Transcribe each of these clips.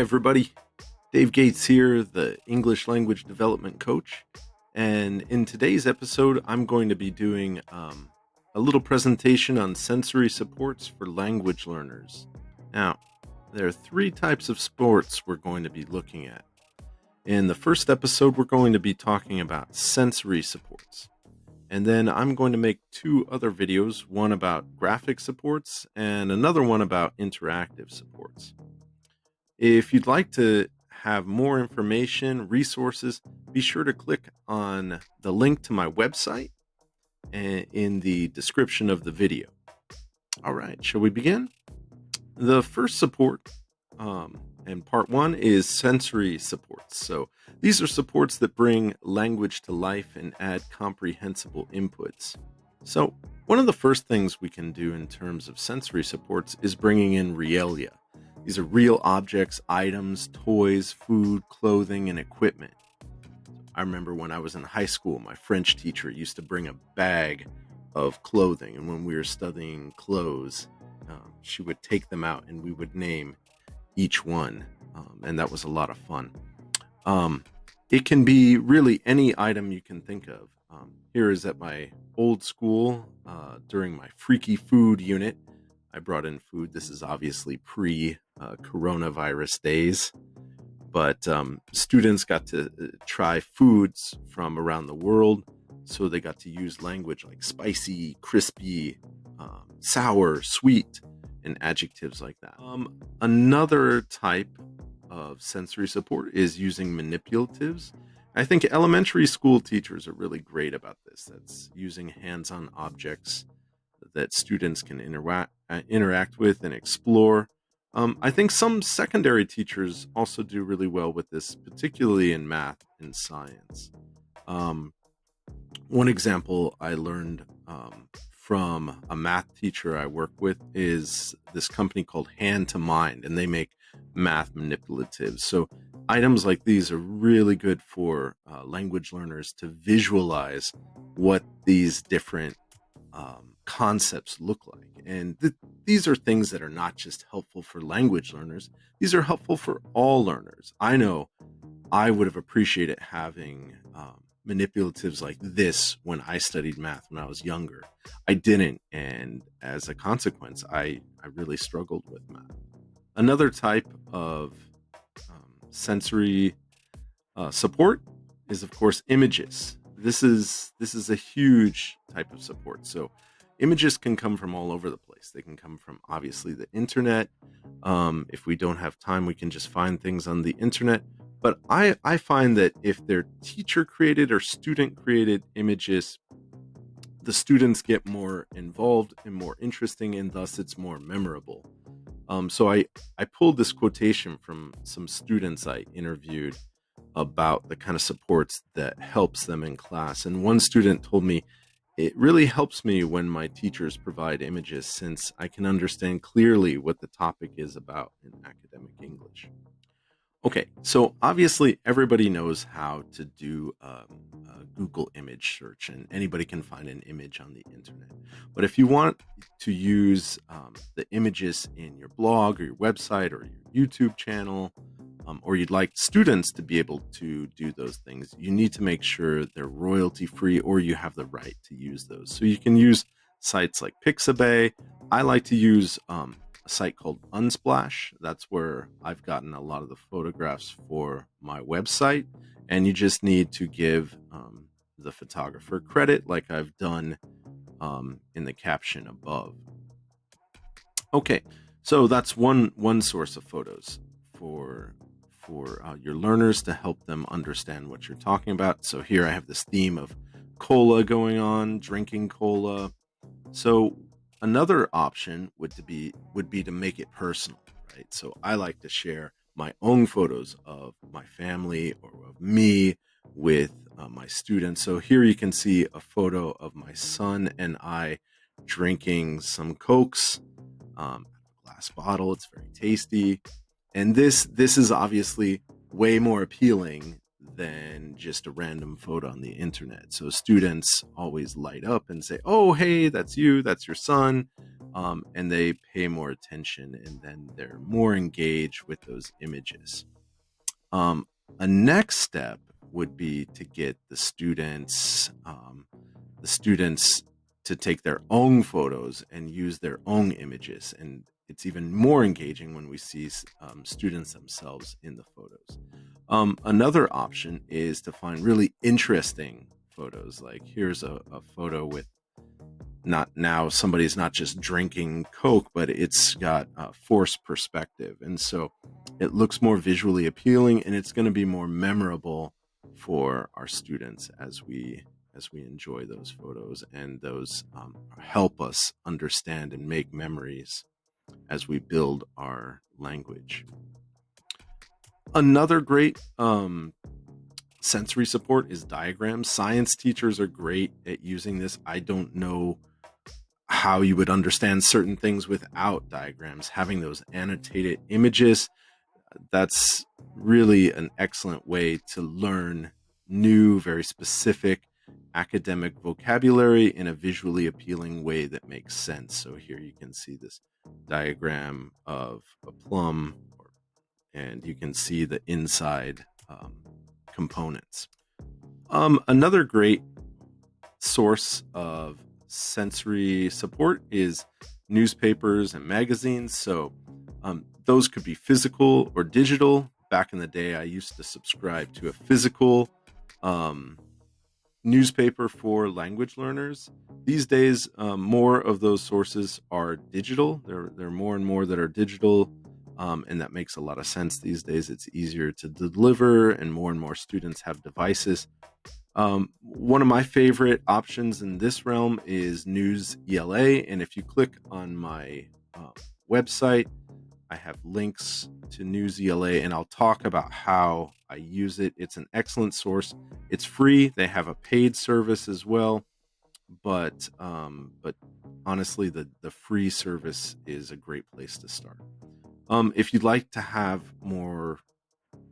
everybody. Dave Gates here, the English language development coach. And in today's episode, I'm going to be doing a little presentation on sensory supports for language learners. Now, there are three types of supports we're going to be looking at. In the first episode, we're going to be talking about sensory supports. And then I'm going to make two other videos, one about graphic supports and another one about interactive supports. If you'd like to have more information, resources, be sure to click on the link to my website in the description of the video. All right, shall we begin? The first support and part one is sensory supports. So these are supports that bring language to life and add comprehensible inputs. So one of the first things we can do in terms of sensory supports is bringing in realia. These are real objects, items, toys, food, clothing, and equipment. I remember when I was in high school, my French teacher used to bring a bag of clothing. And when we were studying clothes, she would take them out and we would name each one. And that was a lot of fun. It can be really any item you can think of. Here is at my old school during my freaky food unit. I brought in food. This is obviously pre-coronavirus days, but students got to try foods from around the world. So they got to use language like spicy, crispy, sour, sweet, and adjectives like that. Another type of sensory support is using manipulatives. I think elementary school teachers are really great about this. That's using hands-on objects that students can interact with and explore. I think some secondary teachers also do really well with this, particularly in math and science. One example I learned from a math teacher I work with is this company called Hand to Mind, and they make math manipulatives. So items like these are really good for language learners to visualize what these different concepts look like. And these are things that are not just helpful for language learners. These are helpful for all learners. I know I would have appreciated having manipulatives like this when I studied math when I was younger. I didn't. And as a consequence, I really struggled with math. Another type of sensory support is, of course, images. This is a huge type of support. So images can come from all over the place. They can come from, obviously, the internet. If we don't have time, we can just find things on the internet. But I find that if they're teacher-created or student-created images, the students get more involved and more interesting, and thus it's more memorable. So I pulled this quotation from some students I interviewed about the kind of supports that helps them in class. And one student told me, "It really helps me when my teachers provide images since I can understand clearly what the topic is about in academic English." Okay, so obviously everybody knows how to do a Google image search, and anybody can find an image on the internet. But if you want to use the images in your blog or your website or your YouTube channel, or you'd like students to be able to do those things, you need to make sure they're royalty free or you have the right to use those. So you can use sites like Pixabay. I like to use a site called Unsplash. That's where I've gotten a lot of the photographs for my website. And you just need to give the photographer credit like I've done in the caption above. Okay, so that's one source of photos for your learners to help them understand what you're talking about. So here I have this theme of cola going on, drinking cola. So another option would be to make it personal, right? So I like to share my own photos of my family or of me with my students. So here you can see a photo of my son and I drinking some Cokes, a glass bottle. It's very tasty. And this is obviously way more appealing than just a random photo on the internet. So students always light up and say, "Oh, hey, that's you, that's your son." and they pay more attention, and then they're more engaged with those images. Um, a next step would be to get the students to take their own photos and use their own images, and it's even more engaging when we see students themselves in the photos. Another option is to find really interesting photos. Like here's a photo with not now somebody's not just drinking Coke, but it's got a forced perspective. And so it looks more visually appealing, and it's going to be more memorable for our students as we enjoy those photos, and those help us understand and make memories as we build our language. Another great sensory support is diagrams. Science teachers are great at using this. I don't know how you would understand certain things without diagrams. Having those annotated images, that's really an excellent way to learn new, very specific academic vocabulary in a visually appealing way that makes sense. So here you can see this diagram of a plum, and you can see the inside components. Another great source of sensory support is newspapers and magazines. So those could be physical or digital. Back in the day, I used to subscribe to a physical newspaper for language learners. These days, more of those sources are digital. There are more and more that are digital, and that makes a lot of sense these days. It's easier to deliver, and more students have devices. One of my favorite options in this realm is News ELA, and if you click on my website, I have links to News ELA, and I'll talk about how I use it. It's an excellent source. It's free. They have a paid service as well, but honestly, the free service is a great place to start. If you'd like to have more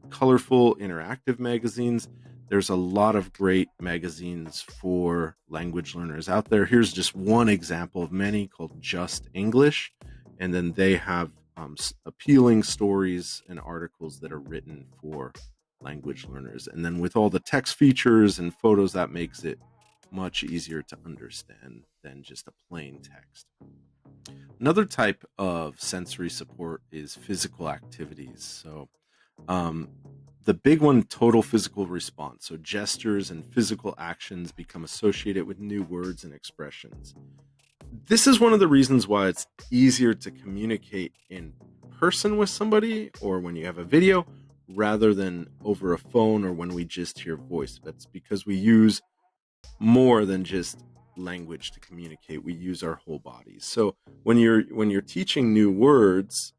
colorful, interactive magazines, there's a lot of great magazines for language learners out there. Here's just one example of many called Just English. And then they have appealing stories and articles that are written for language learners. And then with all the text features and photos, that makes it much easier to understand than just a plain text. Another type of sensory support is physical activities. So the big one, total physical response. So gestures and physical actions become associated with new words and expressions. This is one of the reasons why it's easier to communicate in person with somebody or when you have a video rather than over a phone or when we just hear voice. That's because we use more than just language to communicate. We use our whole bodies. So when you're teaching new words,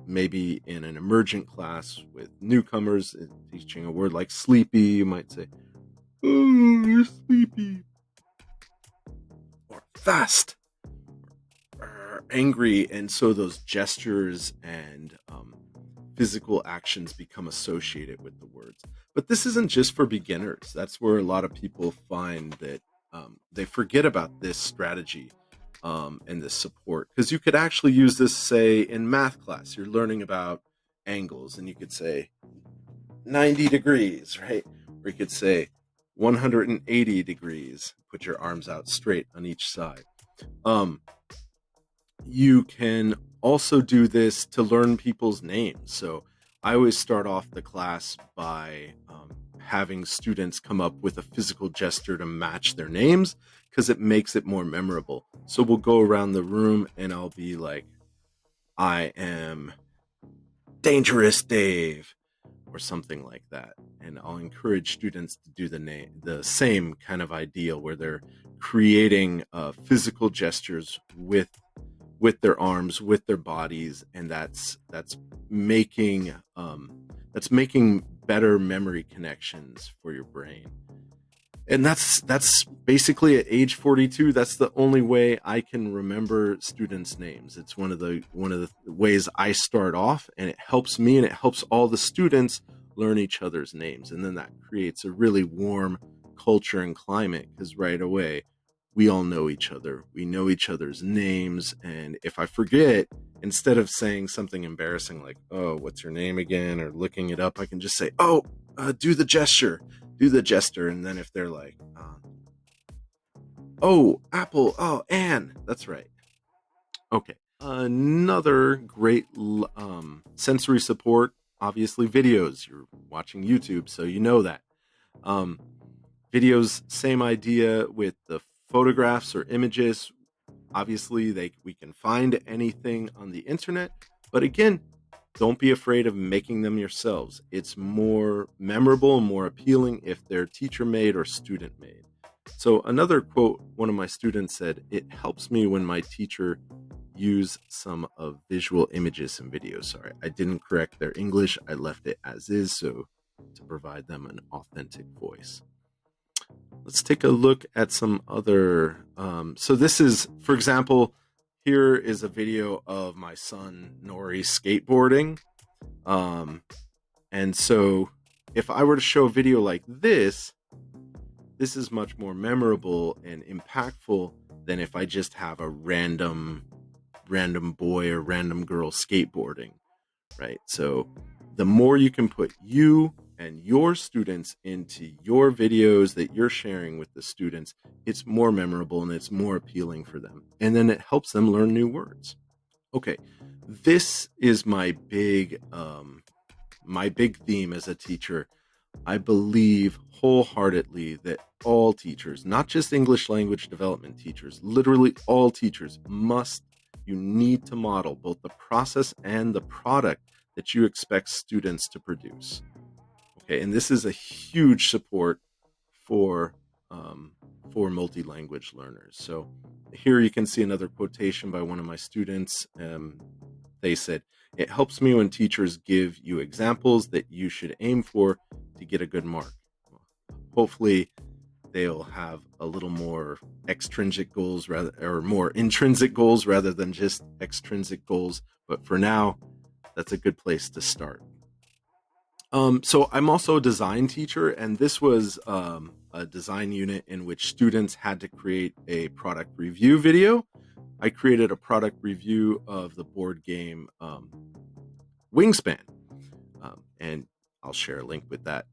maybe in an emergent class with newcomers, teaching a word like sleepy, you might say, "Oh, you're sleepy," or fast, or angry, and so those gestures and physical actions become associated with the words. But this isn't just for beginners. That's where a lot of people find that they forget about this strategy and this support, because you could actually use this, say, in math class. You're learning about angles, and you could say 90 degrees, right? Or you could say 180 degrees. Put your arms out straight on each side. You can also do this to learn people's names. So I always start off the class by having students come up with a physical gesture to match their names, because it makes it more memorable. So we'll go around the room and I'll be like, "I am Dangerous Dave," or something like that. And I'll encourage students to do the same kind of ideal where they're creating physical gestures with their arms, with their bodies, and that's making better memory connections for your brain. And that's basically at age 42. That's the only way I can remember students' names. It's one of the ways I start off, and it helps me and it helps all the students learn each other's names. And then that creates a really warm culture and climate, because right away we all know each other. We know each other's names. And if I forget, instead of saying something embarrassing like, oh, what's your name again? Or looking it up, I can just say, oh, do the gesture. And then if they're like, oh, Apple, oh, Anne, that's right. Okay. Another great sensory support, obviously videos. You're watching YouTube, so you know that. Videos, same idea with the photographs or images. Obviously, we can find anything on the internet, but again, don't be afraid of making them yourselves. It's more memorable and more appealing if they're teacher made or student made. So another quote one of my students said, "It helps me when my teacher use some of visual images and videos." Sorry, I didn't correct their English. I left it as is, so to provide them an authentic voice. Let's take a look at some other. So this is, for example, here is a video of my son Nori skateboarding. And so if I were to show a video like this is much more memorable and impactful than if I just have a random boy or random girl skateboarding, right? So the more you can put you and your students into your videos that you're sharing with the students, it's more memorable and it's more appealing for them. And then it helps them learn new words. Okay, this is my big theme as a teacher. I believe wholeheartedly that all teachers, not just English language development teachers, literally all teachers you need to model both the process and the product that you expect students to produce. Okay, and this is a huge support for multi-language learners. So here you can see another quotation by one of my students. They said, "It helps me when teachers give you examples that you should aim for to get a good mark." Hopefully they'll have a little more extrinsic goals or more intrinsic goals rather than just extrinsic goals. But for now, that's a good place to start. So I'm also a design teacher, and this was a design unit in which students had to create a product review video. I created a product review of the board game Wingspan, and I'll share a link with that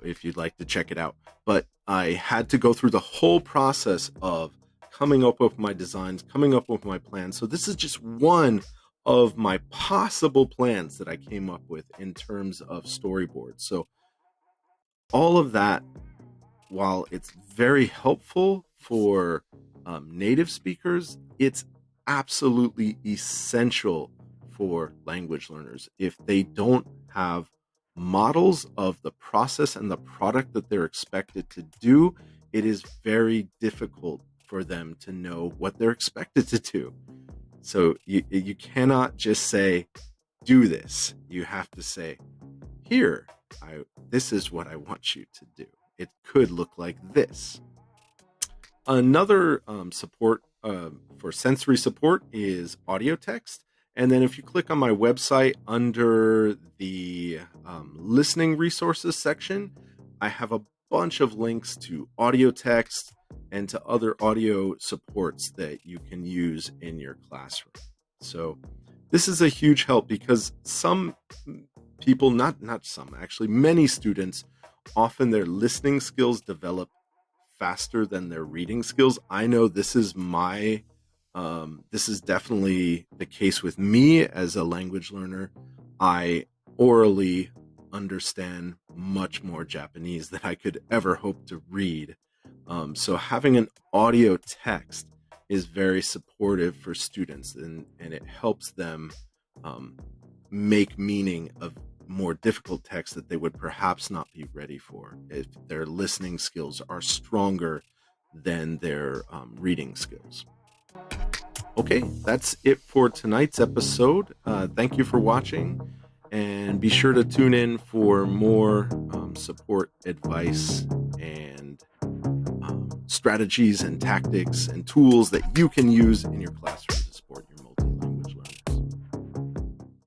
if you'd like to check it out. But I had to go through the whole process of coming up with my designs, coming up with my plans. So this is just one of my possible plans that I came up with in terms of storyboards. So all of that, while it's very helpful for native speakers, it's absolutely essential for language learners. If they don't have models of the process and the product that they're expected to do, it is very difficult for them to know what they're expected to do. So you cannot just say, do this. You have to say, here, this is what I want you to do. It could look like this. Another support for sensory support is audio text. And then if you click on my website under the listening resources section, I have a bunch of links to audio text and to other audio supports that you can use in your classroom. So this is a huge help because some people, not some, actually many students, often their listening skills develop faster than their reading skills. I know this is this is definitely the case with me as a language learner. I orally understand much more Japanese than I could ever hope to read. So having an audio text is very supportive for students, and it helps them make meaning of more difficult text that they would perhaps not be ready for if their listening skills are stronger than their reading skills. Okay, that's it for tonight's episode. Thank you for watching, and be sure to tune in for more support advice and strategies and tactics and tools that you can use in your classroom.